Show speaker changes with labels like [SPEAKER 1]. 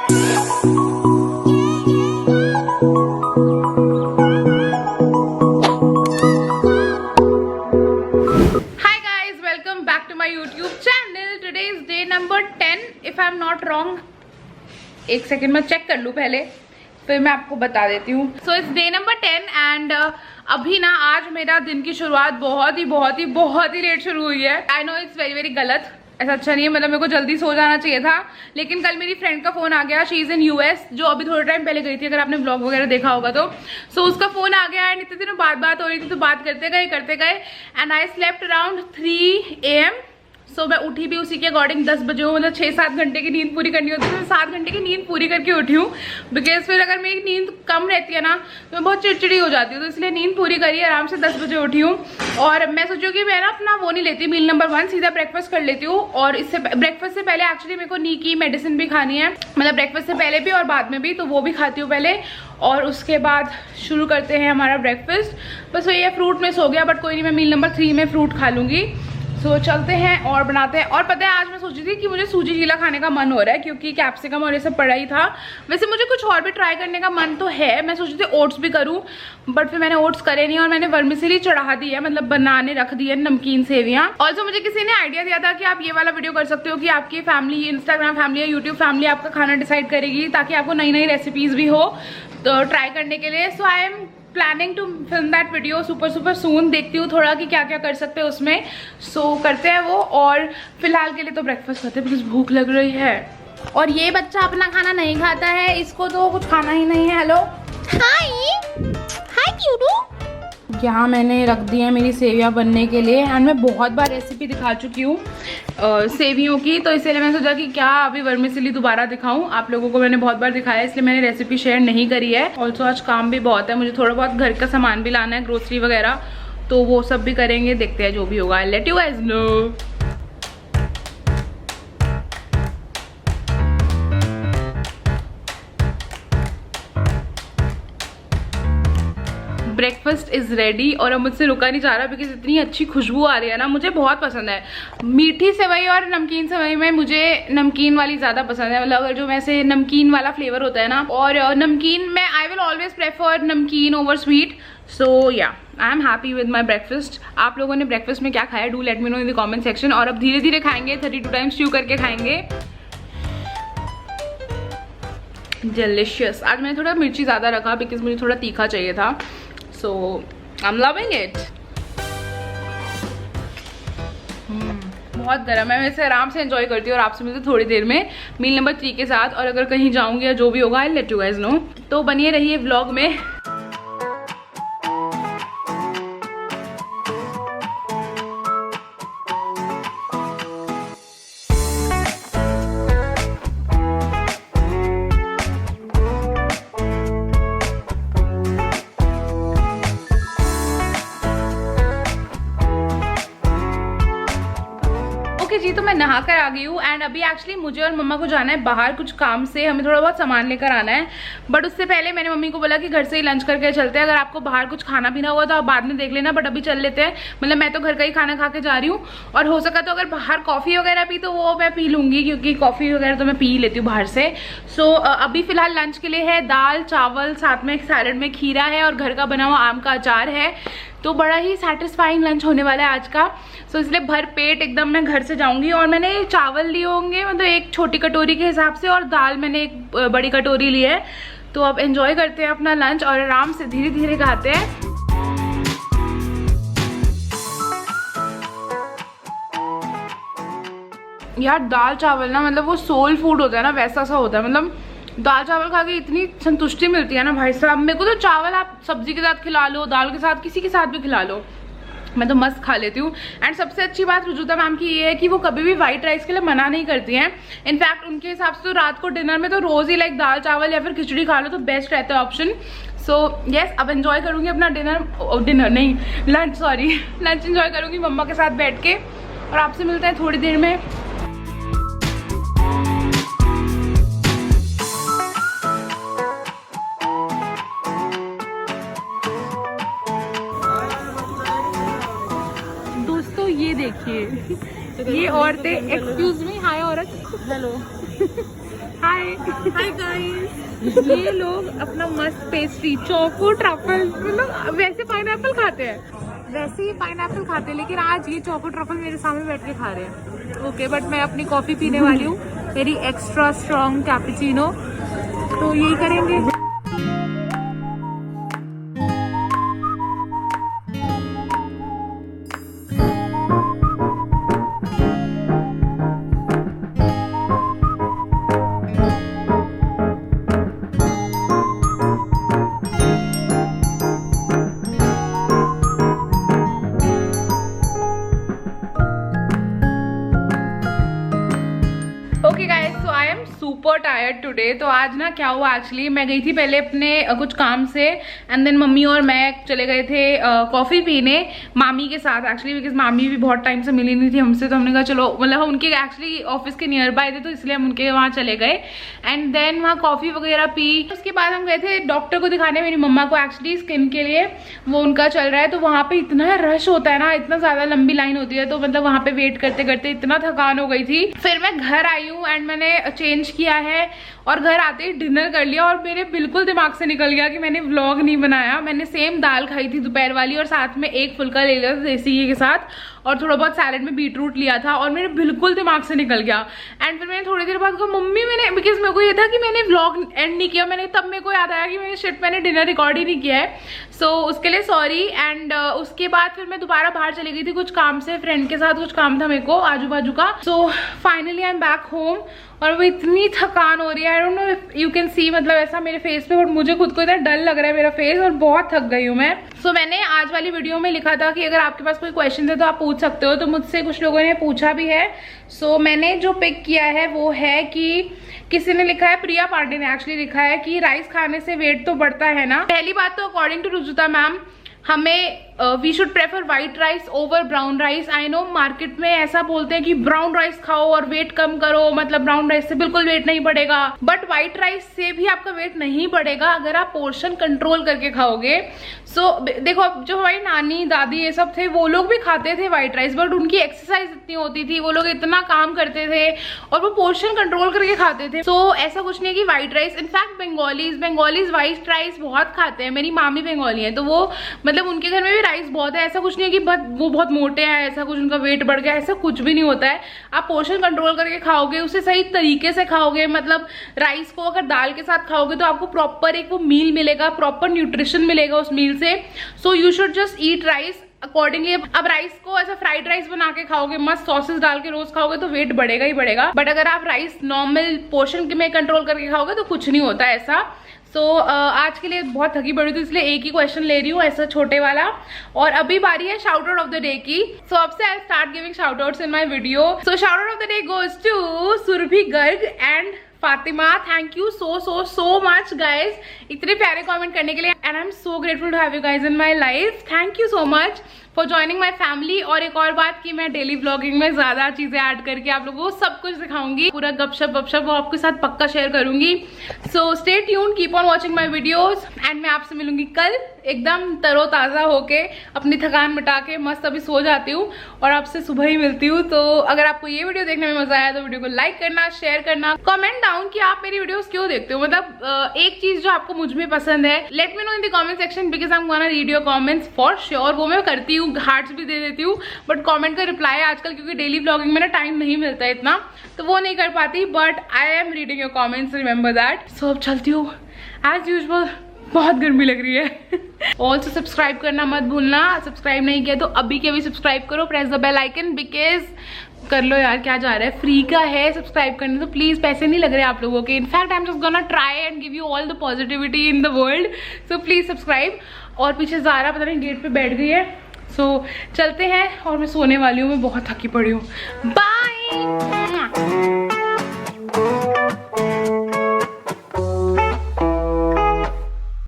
[SPEAKER 1] एक सेकेंड में चेक कर लूँ पहले, फिर मैं आपको बता देती हूँ। So it's day number 10 and अभी ना आज मेरा दिन की शुरुआत बहुत ही लेट शुरू हुई है। आई नो इट्स वेरी गलत, ऐसा अच्छा नहीं है, मतलब मेरे को जल्दी सो जाना चाहिए था, लेकिन कल मेरी फ्रेंड का फोन आ गया। शी इज इन यूएस, जो अभी थोड़े टाइम पहले गई थी, अगर आपने ब्लॉग वगैरह देखा होगा तो। सो उसका फोन आ गया एंड इतने दिनों बात हो रही थी, तो बात करते गए and I slept around 3 AM। सो मैं उठी भी उसी के अकॉर्डिंग 10 बजे हूँ, मतलब 6-7 घंटे की नींद पूरी करनी होती है, तो मैं 7 घंटे की नींद पूरी करके उठी हूँ। बिकॉज फिर अगर मेरी नींद कम रहती है ना तो मैं बहुत चिड़चिड़ी हो जाती हूँ, तो इसलिए नींद पूरी करी, आराम से 10 बजे उठी हूँ। और मैं सोचूँ कि मैं ना अपना वो नहीं लेती मील नंबर 1, सीधा ब्रेकफास्ट कर लेती हूँ। और इससे ब्रेकफास्ट से पहले एक्चुअली मेरे को नी की मेडिसिन भी खानी है, मतलब ब्रेकफास्ट से पहले भी और बाद में भी, तो वो भी खाती हूँ पहले, और उसके बाद शुरू करते हैं हमारा ब्रेकफास्ट। बस वही है, फ्रूट मिस हो गया बट कोई नहीं, मैं मील नंबर 3 में फ्रूट खा लूँगी। तो चलते हैं और बनाते हैं। और पता है आज मैं सोची थी कि मुझे सूजी चीला खाने का मन हो रहा है, क्योंकि कैप्सिकम और ये सब पड़ा ही था। वैसे मुझे कुछ और भी ट्राई करने का मन तो है, मैं सोची थी ओट्स भी करूं, बट फिर मैंने ओट्स करे नहीं और मैंने वर्मिसेली चढ़ा दी है, मतलब बनाने रख दी है नमकीन सेवियां। ऑल्सो मुझे किसी ने आइडिया दिया था कि आप ये वाला वीडियो कर सकते हो कि आपकी फैमिली, इंस्टाग्राम फैमिली या यूट्यूब फैमिली आपका खाना डिसाइड करेगी, ताकि आपको नई रेसिपीज भी हो तो ट्राई करने के लिए। So I am planning to film that video super soon. देखती हूँ थोड़ा कि क्या क्या कर सकते हैं उसमें। सो करते हैं वो, और फिलहाल के लिए तो ब्रेकफास्ट करते हैं, बिकॉज भूख लग रही है। और ये बच्चा अपना खाना नहीं खाता है, इसको तो कुछ खाना ही नहीं है। हेलो, हाय क्यूटू। यहाँ मैंने रख दी है मेरी सेवियां बनने के लिए, एंड मैं बहुत बार रेसिपी दिखा चुकी हूँ सेवियों की, तो इसलिए मैंने सोचा कि क्या अभी वर्मिसेली दोबारा दिखाऊं। आप लोगों को मैंने बहुत बार दिखाया, इसलिए मैंने रेसिपी शेयर नहीं करी है। ऑल्सो आज काम भी बहुत है, मुझे थोड़ा बहुत घर का सामान भी लाना है, ग्रोसरी वगैरह, तो वो सब भी करेंगे। देखते हैं जो भी होगा, I let you guys know. Breakfast is ready और अब मुझसे रुका नहीं जा रहा, बिकॉज इतनी अच्छी खुशबू आ रही है ना, मुझे बहुत पसंद है। मीठी सेवई और नमकीन सेवई में मुझे नमकीन वाली ज़्यादा पसंद है, मतलब अगर जो वैसे नमकीन वाला फ्लेवर होता है ना, और नमकीन में आई विल ऑलवेज प्रेफर नमकीन ओवर स्वीट। सो या I am happy with my breakfast. आप लोगों ने ब्रेकफास्ट में क्या खाया, do let me know in the comment section. और अब धीरे धीरे खाएंगे, 32 टाइम्स च्यू करके खाएंगे। डिलिशियस। आज मैंने थोड़ा मिर्ची ज़्यादा रखा, बिकॉज मुझे थोड़ा तीखा चाहिए था। So I'm loving it. बहुत गर्म है, मैं इसे आराम से एंजॉय करती हूँ और आपसे मिलती थोड़ी देर में मील नंबर 3 के साथ। और अगर कहीं जाऊंगी या जो भी होगा, I let you guys know. तो बनिए रहिए व्लॉग में। जी तो मैं नहा कर आ गई हूँ, एंड अभी एक्चुअली मुझे और मम्मा को जाना है बाहर कुछ काम से, हमें थोड़ा बहुत सामान लेकर आना है। बट उससे पहले मैंने मम्मी को बोला कि घर से ही लंच करके चलते हैं, अगर आपको बाहर कुछ खाना पीना हुआ तो आप बाद में देख लेना, बट अभी चल लेते हैं। मतलब मैं तो घर का ही खाना खा के जा रही हूँ, और हो सका तो अगर बाहर कॉफ़ी वगैरह पी तो वो मैं पी लूँगी, क्योंकि कॉफ़ी वगैरह तो मैं पी लेती हूँ बाहर से। सो अभी फिलहाल लंच के लिए है दाल चावल, साथ में सैलड में खीरा है और घर का बना हुआ आम का अचार है। तो बड़ा ही सेटिस्फाइंग लंच होने वाला है आज का। सो इसलिए भर पेट एकदम मैं घर से जाऊंगी। और मैंने चावल लिए होंगे, मतलब एक छोटी कटोरी के हिसाब से, और दाल मैंने एक बड़ी कटोरी ली है। तो अब एंजॉय करते हैं अपना लंच और आराम से धीरे धीरे खाते हैं। यार दाल चावल ना, मतलब वो सोल फूड होता है ना, वैसा सा होता है। मतलब दाल चावल खा के इतनी संतुष्टि मिलती है ना भाई साहब। मेरे को तो चावल आप सब्जी के साथ खिला लो, दाल के साथ, किसी के साथ भी खिला लो, मैं तो मस्त खा लेती हूँ। एंड सबसे अच्छी बात रुजुता मैम की ये है कि वो कभी भी व्हाइट राइस के लिए मना नहीं करती हैं। इनफैक्ट उनके हिसाब से तो रात को डिनर में तो रोज ही लाइक दाल चावल या फिर खिचड़ी खा लो तो बेस्ट रहता है ऑप्शन। सो यस, अब एंजॉय करूँगी अपना डिनर नहीं लंच, सॉरी लंच एंजॉय करूँगी मम्मा के साथ बैठ के, और आपसे मिलते हैं थोड़ी देर में। ये देखिए ये औरतें, एक्सक्यूज मी, हाय औरत, हेलो हाय। हाय गाइस, ये लोग अपना मस्त पेस्ट्री चोको ट्रफल, मतलब वैसे पाइनएप्पल खाते हैं, वैसे ही पाइनएप्पल खाते हैं, लेकिन आज ये चोको ट्रफल मेरे सामने बैठ के खा रहे हैं। ओके, बट मैं अपनी कॉफी पीने वाली हूँ, मेरी एक्स्ट्रा स्ट्रॉन्ग कैपुचिनो, तो यही करेंगे। Okay guys, so I am super tired today. तो आज ना क्या हुआ, एक्चुअली मैं गई थी पहले अपने कुछ काम से, एंड देन मम्मी और मैं चले गए थे कॉफ़ी पीने मामी के साथ, एक्चुअली बिकॉज मामी भी बहुत टाइम से मिली नहीं थी हमसे, तो हमने कहा चलो, मतलब हम उनके एक्चुअली ऑफिस के नियर बाय थे, तो इसलिए हम उनके वहाँ चले गए, एंड देन वहाँ कॉफ़ी वगैरह पी। उसके बाद हम गए थे डॉक्टर को दिखाने मेरी मम्मा को, एक्चुअली स्किन के लिए वो उनका चल रहा है, तो वहाँ पे इतना रश होता है ना, इतना ज़्यादा लंबी लाइन होती है, तो मतलब वहाँ पे वेट करते करते इतना थकान हो गई थी। फिर मैं घर आई हूँ एंड मैंने चेंज किया है और घर आते ही डिनर कर लिया, और मेरे बिल्कुल दिमाग से निकल गया कि मैंने व्लॉग नहीं बनाया। मैंने सेम दाल खाई थी दोपहर वाली, और साथ में एक फुल्का ले लिया था देसी घी के साथ, और थोड़ा बहुत सैलेड में बीट रूट लिया था, और मेरे बिल्कुल दिमाग से निकल गया। एंड फिर मैंने थोड़ी देर बाद कहा मम्मी, मैंने, बिकॉज मेरे को ये था कि मैंने व्लॉग एंड नहीं किया, तब मेरे को याद आया कि मैंने डिनर रिकॉर्ड ही नहीं किया है, सो उसके लिए सॉरी। एंड उसके बाद फिर मैं दोबारा बाहर चली गई थी कुछ काम से, फ्रेंड के साथ कुछ काम था मेरे को आजू बाजू का। So finally I am back home, और वो इतनी थकान हो रही है, I don't know if you can see, मतलब ऐसा मेरे फेस पे, बट मुझे खुद को इतना डर लग रहा है मेरा फेस, और बहुत थक गई हूँ मैं। सो मैंने आज वाली वीडियो में लिखा था कि अगर आपके पास कोई क्वेश्चन है तो आप पूछ सकते हो, तो मुझसे कुछ लोगों ने पूछा भी है। सो मैंने जो पिक किया है वो है कि किसी ने लिखा है, प्रिया पांडे ने एक्चुअली लिखा है कि राइस खाने से वेट तो बढ़ता है ना। पहली बात तो अकॉर्डिंग टू रुजुता मैम, हमें we should prefer white rice over brown rice. I know market में ऐसा बोलते हैं कि ब्राउन राइस खाओ और वेट कम करो, मतलब ब्राउन राइस से बिल्कुल वेट नहीं बढ़ेगा, बट व्हाइट राइस से भी आपका वेट नहीं बढ़ेगा अगर आप पोर्शन कंट्रोल करके खाओगे। सो देखो, जो हमारी नानी दादी ये सब थे, वो लोग भी खाते थे व्हाइट राइस, बट उनकी एक्सरसाइज इतनी होती थी, वो लोग इतना काम करते थे, और वो पोर्शन कंट्रोल करके खाते थे। सो ऐसा कुछ नहीं है कि white rice, in fact Bengalis white rice बहुत खाते हैं। मेरी मामी बंगाली है, तो वो मतलब उनके घर में भी राइस बहुत है। ऐसा कुछ नहीं है कि वो बहुत मोटे हैं, ऐसा कुछ उनका वेट बढ़ गया, ऐसा कुछ भी नहीं होता है। आप पोर्शन कंट्रोल करके खाओगे, उसे सही तरीके से खाओगे, मतलब राइस को अगर दाल के साथ खाओगे तो आपको प्रॉपर एक वो मील मिलेगा, प्रॉपर न्यूट्रिशन मिलेगा उस मील से। So you should just eat rice accordingly. अब राइस को ऐसा फ्राइड राइस बना के खाओगे, मस्त सॉसेस डाल के रोज खाओगे, तो वेट बढ़ेगा ही बढ़ेगा, बट अगर आप राइस नॉर्मल पोर्शन में कंट्रोल करके खाओगे तो कुछ नहीं होता ऐसा। सो आज के लिए बहुत थकी पड़ी थी, इसलिए एक ही क्वेश्चन ले रही हूँ, ऐसा छोटे वाला। और अभी बारी है shout out of the day की। सो अब से I start giving shout outs in my video. So shout out of the day goes to Surabhi Garg and Fatima. Thank you so much guys, इतने प्यारे कमेंट करने के लिए, and I am so grateful to have you guys in my life. Thank you so much for joining my family. और एक और बात कि मैं डेली व्लॉगिंग में ज्यादा चीजें ऐड करके आप लोगों को सब कुछ दिखाऊंगी, पूरा गपशप वपशप वो आपके साथ पक्का शेयर करूंगी। So stay tuned, keep on watching my videos, and मैं आपसे मिलूंगी कल एकदम तरोताजा होके, अपनी थकान मिटा के मस्त अभी सो जाती हूँ और आपसे सुबह ही मिलती हूँ। तो अगर आपको ये वीडियो देखने में मजा आया तो वीडियो को लाइक करना, शेयर करना, कमेंट डाउन कि आप मेरी वीडियोस क्यों देखते हो, मतलब एक चीज जो आपको मुझ में पसंद है, let me know in the comment section, because I am gonna read your comments for sure. वो मैं करती हूँ, हार्ट्स भी दे देती हूँ, बट कमेंट का रिप्लाई आजकल क्योंकि डेली व्लॉगिंग में ना टाइम नहीं मिलता है इतना, तो वो नहीं कर पाती, but I am reading your comments, remember that. So अब चलती हूँ, एज यूजुअल बहुत गर्मी लग रही है। ऑल्सो सब्सक्राइब करना मत भूलना, सब्सक्राइब नहीं किया तो अभी के भी सब्सक्राइब करो, press the bell icon, because कर लो यार, क्या जा रहा है, फ्री का है सब्सक्राइब करने, तो प्लीज पैसे नहीं लग रहे आप लोगों के। In fact I am just gonna try and give you all the positivity in the world, so please subscribe. और पीछे ज़ारा पता नहीं गेट पे बैठ गई है, सो चलते हैं, और मैं सोने वाली हूँ, मैं बहुत थकी पड़ी हूँ। बाय।